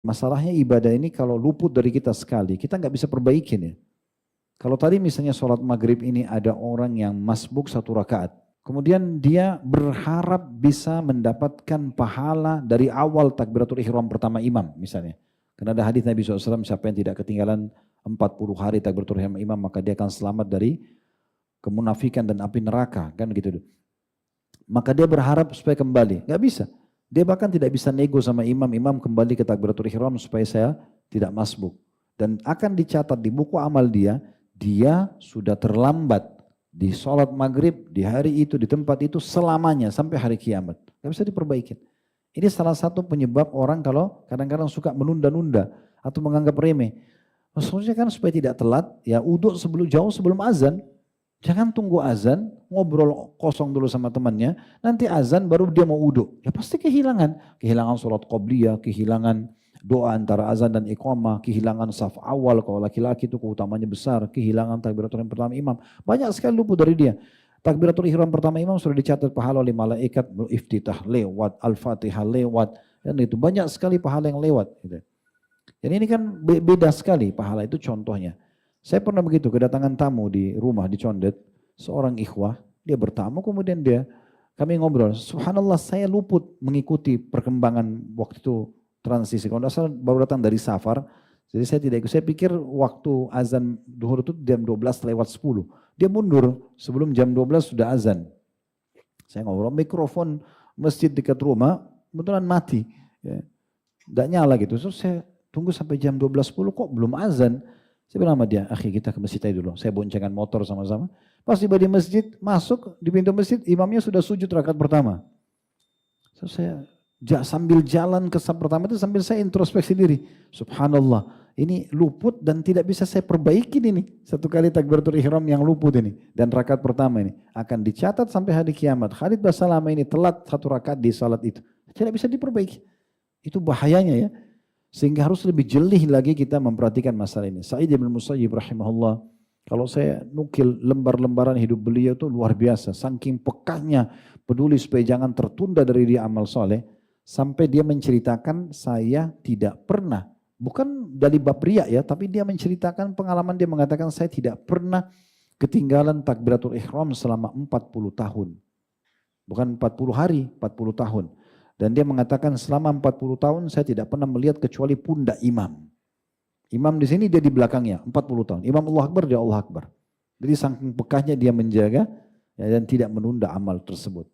Masalahnya ibadah ini kalau luput dari kita sekali, kita nggak bisa perbaikin ya. Kalau tadi misalnya sholat maghrib ini ada orang yang masbuk 1 rakaat. Kemudian dia berharap bisa mendapatkan pahala dari awal takbiratul ihram pertama imam misalnya. Karena ada hadis Nabi SAW, siapa yang tidak ketinggalan 40 hari takbiratul ihram imam maka dia akan selamat dari kemunafikan dan api neraka. Kan gitu. Maka dia berharap supaya kembali. Nggak bisa. Dia bahkan tidak bisa nego sama imam kembali ke takbiratul ihram supaya saya tidak masbuk. Dan akan dicatat di buku amal dia sudah terlambat di sholat maghrib, di hari itu, di tempat itu selamanya sampai hari kiamat. Gak bisa diperbaiki. Ini salah satu penyebab orang kalau kadang-kadang suka menunda-nunda atau menganggap remeh. Maksudnya kan supaya tidak telat, ya uduk jauh sebelum azan. Jangan tunggu azan, ngobrol kosong dulu sama temannya, nanti azan baru dia mau uduk. Ya pasti kehilangan. Kehilangan sholat qobliyah, kehilangan doa antara azan dan iqamah, kehilangan saf awal, kalau laki-laki itu keutamanya besar, kehilangan takbiratul ihram pertama imam. Banyak sekali luput dari dia. Takbiratul ihram pertama imam sudah dicatat pahala oleh malaikat, iftitah lewat, al-fatihah lewat, dan itu banyak sekali pahala yang lewat. Gitu. Jadi ini kan beda sekali pahala itu contohnya. Saya pernah begitu, kedatangan tamu di rumah di Condet, seorang ikhwah, dia bertamu kemudian kami ngobrol, subhanallah saya luput mengikuti perkembangan waktu itu transisi, kalau tidak salah baru datang dari safar, jadi saya tidak ikut, saya pikir waktu azan duhur itu jam 12 lewat 10, dia mundur sebelum jam 12 sudah azan. Saya ngobrol, mikrofon masjid dekat rumah, kebetulan mati, ya. Tidak nyala gitu, so saya tunggu sampai jam 12.10 kok belum azan. Saya bilang sama dia, akhi kita ke masjid aja dulu. Saya boncengan motor sama-sama. Pas tiba di masjid, masuk di pintu masjid, imamnya sudah sujud rakaat pertama. So, saya sambil jalan ke saf pertama itu sambil saya introspeksi diri. Subhanallah, ini luput dan tidak bisa saya perbaikin ini. Satu kali takbiratul ihram yang luput ini. Dan rakaat pertama ini. Akan dicatat sampai hari kiamat. Khalid Basalamah ini telat 1 rakaat di salat itu. Tidak bisa diperbaiki. Itu bahayanya ya. Sehingga harus lebih jeli lagi kita memperhatikan masalah ini. Sa'id bin Musayyib rahimahullah, kalau saya nukil lembar-lembaran hidup beliau itu luar biasa. Saking pekahnya peduli supaya jangan tertunda dari dia amal soleh. Sampai dia menceritakan saya tidak pernah, bukan dari bab riya ya, tapi dia menceritakan pengalaman, dia mengatakan saya tidak pernah ketinggalan takbiratul ihram selama 40 tahun. Bukan 40 hari, 40 tahun. Dan dia mengatakan selama 40 tahun saya tidak pernah melihat kecuali pundak imam. Imam di sini dia di belakangnya 40 tahun. Imam Allah Akbar dia Allah Akbar. Jadi saking pekahnya dia menjaga ya, dan tidak menunda amal tersebut.